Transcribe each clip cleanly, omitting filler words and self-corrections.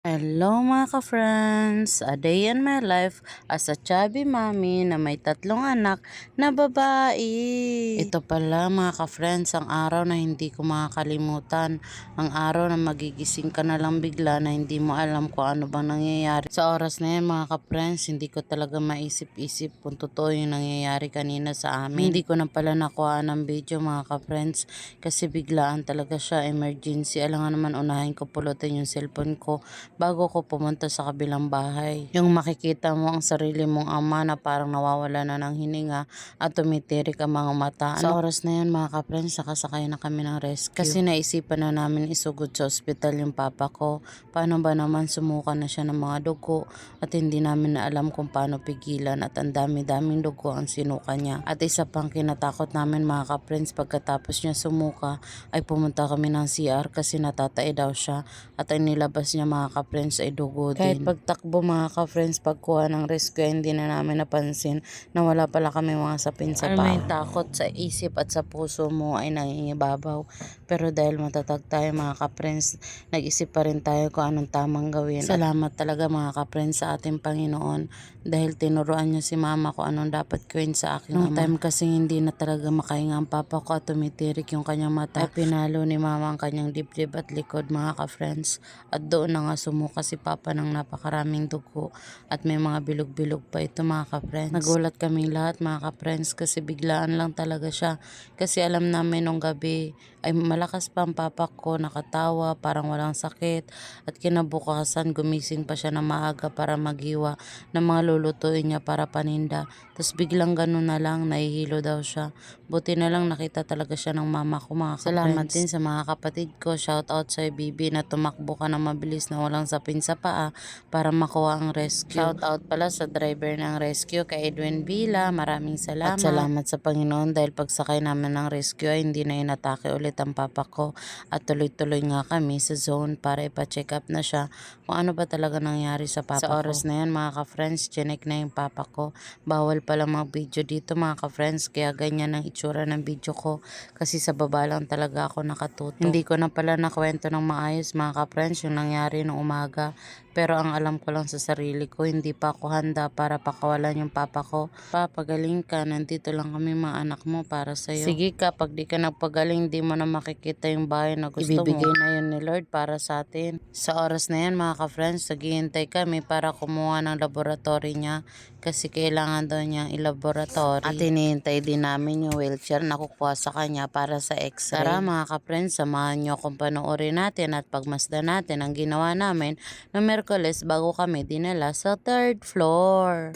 Hello mga ka-friends! A day in my life as a chubby mommy na may 3 anak na babae. Ito pala mga ka-friends, ang araw na hindi ko makakalimutan. Ang araw na magigising ka na lang bigla na hindi mo alam kung ano bang nangyayari. Sa oras na yan mga ka-friends, hindi ko talaga maisip-isip kung totoo yung nangyayari kanina sa amin. Hindi ko na pala nakuha ng video mga ka-friends kasi biglaan talaga siya, emergency. Alam nga naman unahin ko pulutin yung cellphone ko bago ko pumunta sa kabilang bahay. Yung makikita mo ang sarili mong ama na parang nawawala na ng hininga at tumitirik ang mga mata. Sa oras na yan mga ka-friends, nakasakay na kami ng rescue. Kasi naisipan na namin isugod sa ospital yung papa ko. Paano ba naman sumuka na siya ng mga dugo at hindi namin na alam kung paano pigilan at ang dami-daming dugo ang sinuka niya. At isa pang kinatakot namin mga ka-friends, pagkatapos niya sumuka ay pumunta kami ng CR kasi natatay daw siya at ang nilabas niya mga ka-friends ay dugo din. Kahit pagtakbo mga ka-friends, pagkuha ng rescue, hindi na namin napansin na wala pala kami mga sapin sa paa. May takot sa isip at sa puso mo ay nangingibabaw. Pero dahil matatag tayo mga ka-friends, nag-isip pa rin tayo kung anong tamang gawin. Salamat talaga mga ka-friends sa ating Panginoon dahil tinuruan niya si mama kung anong dapat gawin sa aking ama. Time kasi hindi na talaga makahinga ang papa ko at tumitirik yung kanyang mata. Ay pinalo ni mama ang kanyang dibdib at likod mga ka-friends. At doon na nga sumuka si papa ng napakaraming dugo at may mga bilog-bilog pa ito mga ka-friends. Nagulat kaming lahat mga ka-friends kasi biglaan lang talaga siya. Kasi alam namin nung gabi ay malakas pa ang papa ko, nakatawa, parang walang sakit. At kinabukasan gumising pa siya na maaga para maghiwa ng mga lulutuin niya para paninda. Tapos biglang ganun na lang, nahihilo daw siya. Buti na lang nakita talaga siya ng mama ko mga ka-friends. Salamat din sa mga kapatid ko. Shout out sa Bibi na tumakbo ka na mabilis na walang sapin sa paa para makuha ang rescue. Shout out pala sa driver ng rescue kay Edwin Villa. Maraming salamat. At salamat sa Panginoon dahil pagsakay namin ng rescue ay hindi na inatake ulit ang papa ko. At tuloy-tuloy nga kami sa zone para ipa-check up na siya kung ano ba talaga nangyari sa papa ko. Sa oras na yan mga ka-friends, chinek na yung papa ko. Bawal pala mag-video dito mga ka-friends, kaya ganyan ang itsura ng video ko kasi sa baba lang talaga ako nakatutok. Hindi ko na pala nakwento ng maayos mga ka-friends yung nangyari nung umaga. Pero ang alam ko lang sa sarili ko, hindi pa ako handa para pakawalan yung papa ko. Papagaling ka, nandito lang kami mga anak mo para sa'yo. Sige ka, pag di ka nagpagaling, di mo na makikita yung bahay na gusto mo. Ibibigay na yun ni Lord para sa atin. Sa oras na yan mga ka-friends, naghihintay kami para kumuha ng laboratory niya kasi kailangan daw niyang ilaboratory. At hinihintay din namin yung wheelchair na kukuha sa kanya para sa x-ray. Tara mga ka-friends, samahan niyo kung panoorin natin at pagmasdan natin ang ginawa namin noong Merkules bago kami dinala sa 3rd floor.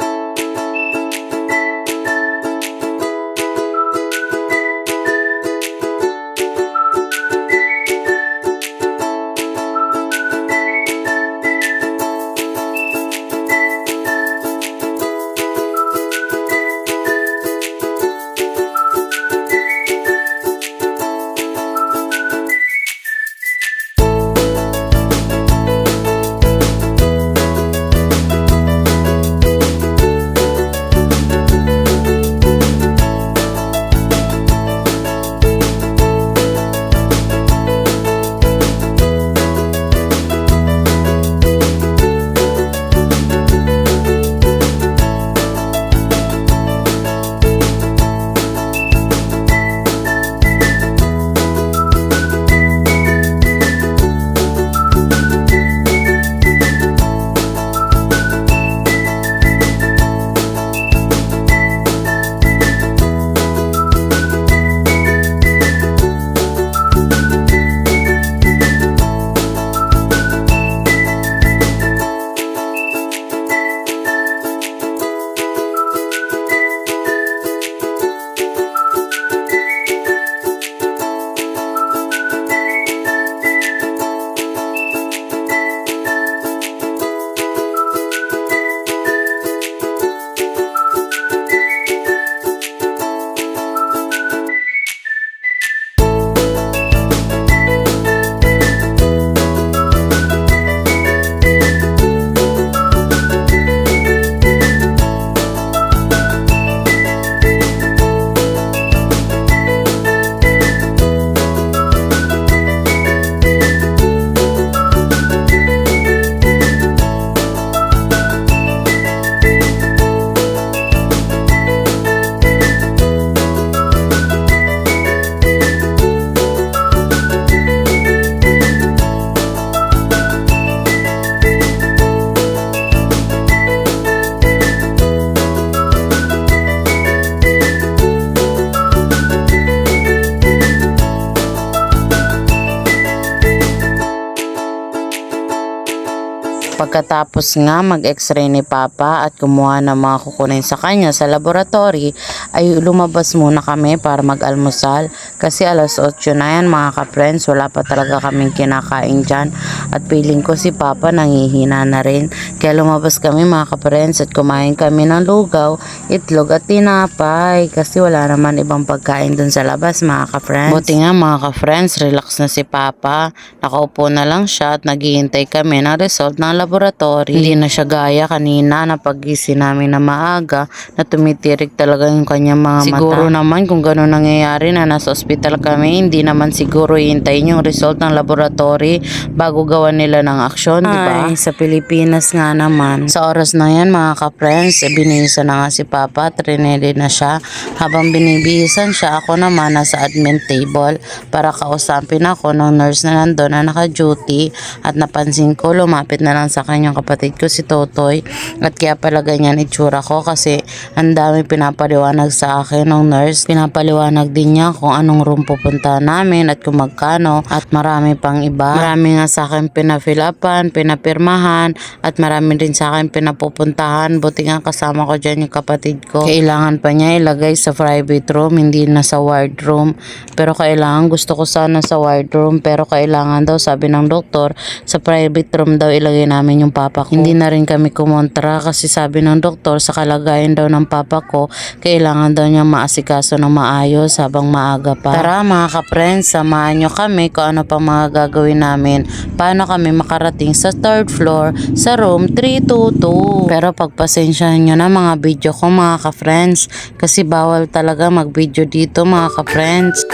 Pagkatapos nga mag-x-ray ni Papa at kumuha ng mga kukunin sa kanya sa laboratory, ay lumabas muna kami para mag-almusal kasi alas 8 na yan mga ka-friends, wala pa talaga kaming kinakain dyan at feeling ko si Papa nangihina na rin, kaya lumabas kami mga ka-friends at kumain kami ng lugaw, itlog at tinapay kasi wala naman ibang pagkain dun sa labas mga ka-friends. Buti nga mga ka-friends, relax na si Papa, nakaupo na lang siya at naghihintay kami ng result ng laboratory. Hindi na siya gaya kanina na paggising namin na maaga na tumitirik talaga yung kanyang mga mata. Siguro naman kung gano'n nangyayari na nasa ospital kami, hindi naman siguro hihintayin yung result ng laboratory bago gawan nila ng aksyon, di ba? Ay, sa Pilipinas nga naman. Sa oras na yan mga ka-friends, binihisan na nga si Papa, trineli na siya. Habang binibihisan siya, ako naman nasa admin table para kausapin ako ng nurse na nandun na naka-duty at napansin ko lumapit na lang sa kanyang kapatid ko si Totoy at kaya pala ganyan itsura ko kasi ang dami pinapaliwanag sa akin ng nurse. Pinapaliwanag din niya kung anong room pupunta namin at kung magkano at marami pang iba. Marami nga sa akin pinafilapan, pinapirmahan at marami din sa akin pinapupuntahan. Buti nga kasama ko dyan yung kapatid ko. Kailangan pa niya ilagay sa private room, hindi na sa ward room. Pero kailangan, gusto ko sana sa ward room pero kailangan daw, sabi ng doktor, sa private room daw ilagay namin yung papa ko. Hindi na rin kami kumontra kasi sabi ng doktor sa kalagayan daw ng papa ko, kailangan daw niya maasikaso ng maayos habang maaga pa. Tara mga ka-friends, samahan nyo kami kung ano pa mga gagawin namin. Paano kami makarating sa 3rd floor sa room 322. Pero pagpasensyahan nyo na mga video ko mga ka-friends kasi bawal talaga mag-video dito mga ka-friends.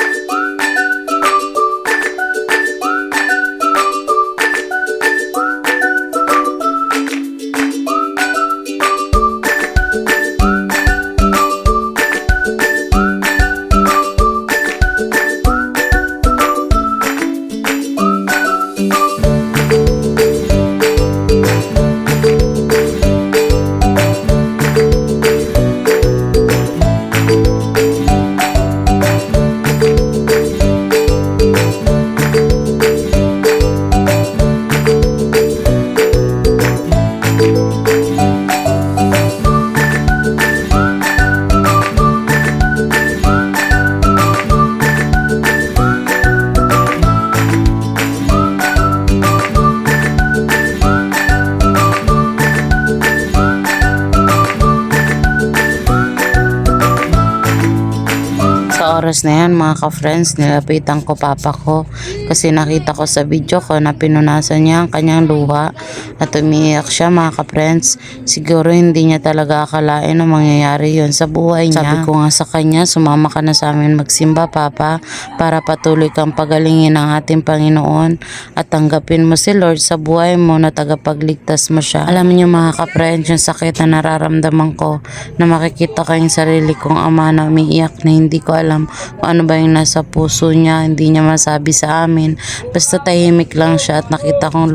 Oras na yan mga ka-friends, nilapitan ko papa ko kasi nakita ko sa video ko na pinunasan niya ang kanyang luha at umiiyak siya mga ka-friends. Siguro hindi niya talaga akalain na mangyayari yon sa buhay niya. Sabi ko nga sa kanya, sumama ka na sa amin magsimba papa para patuloy kang pagalingin ng ating Panginoon at tanggapin mo si Lord sa buhay mo na tagapagligtas mo siya. Alam niyo mga ka-friends, yung sakit na nararamdaman ko na makikita ko yung sarili kong ama na umiiyak na hindi ko alam kung ano ba yung nasa puso niya, hindi niya masabi sa amin. Basta tahimik lang siya at nakita kong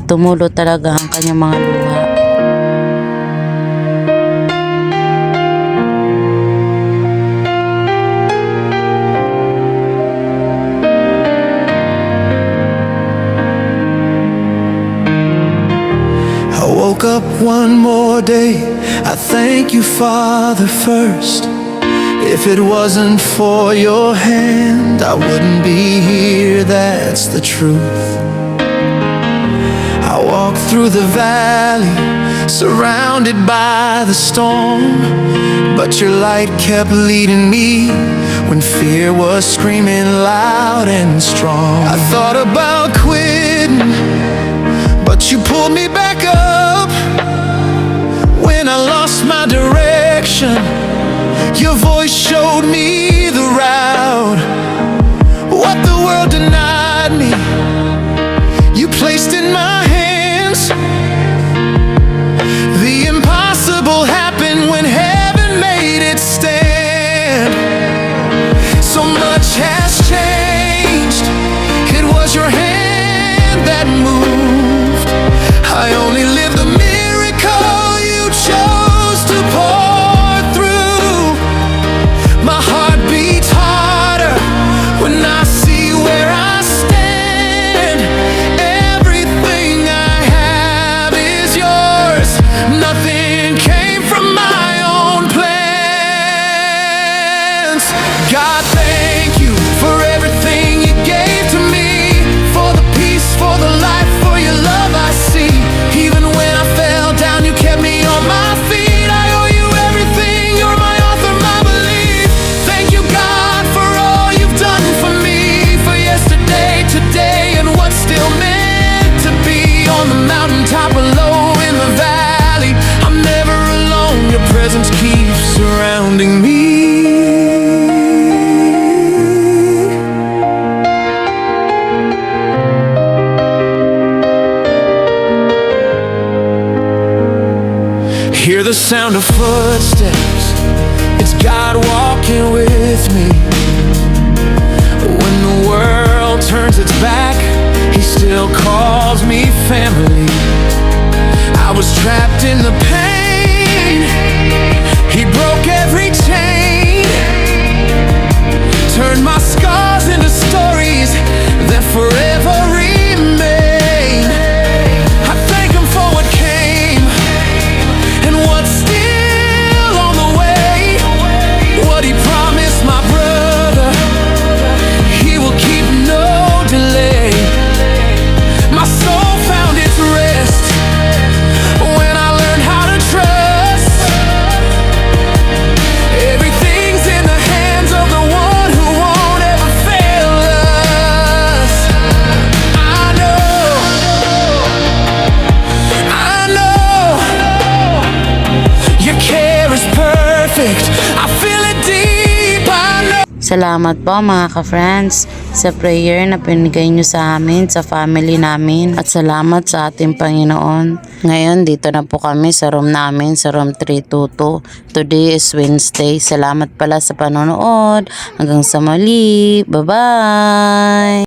tumulo talaga ang kanyang mga luha. I woke up one more day, I thank you Father first. If it wasn't for your hand, I wouldn't be here, that's the truth. I walked through the valley, surrounded by the storm, but your light kept leading me when fear was screaming loud and strong. I thought about quitting, but you pulled me back up. When I lost my direction, your voice showed me the route. What the world denied me, you placed in my hands. The impossible happened when heaven made it stand. So much has changed, it was your hand that moved. I only live the miracle you chose to pour through. My heart beats harder when I see where I Hear the sound of footsteps, it's God walking with me. When the world turns its back, He still calls me family. I was trapped in the pain, He broke every chain, turned my scars into stories that forever remain. I thank Him for what came and what's still on the way. What He promised my brother, He will keep, no delay. My soul found its rest when I learned how to trust. Everything's in the hands of the one who won't ever fail us. I know Your care is perfect. I feel it deep. I know. Salamat po mga ka-friends sa prayer na pinigay nyo sa amin, sa family namin. At salamat sa ating Panginoon. Ngayon, dito na po kami sa room namin, sa room 322. Today is Wednesday. Salamat pala sa panonood. Hanggang sa muli. Bye-bye!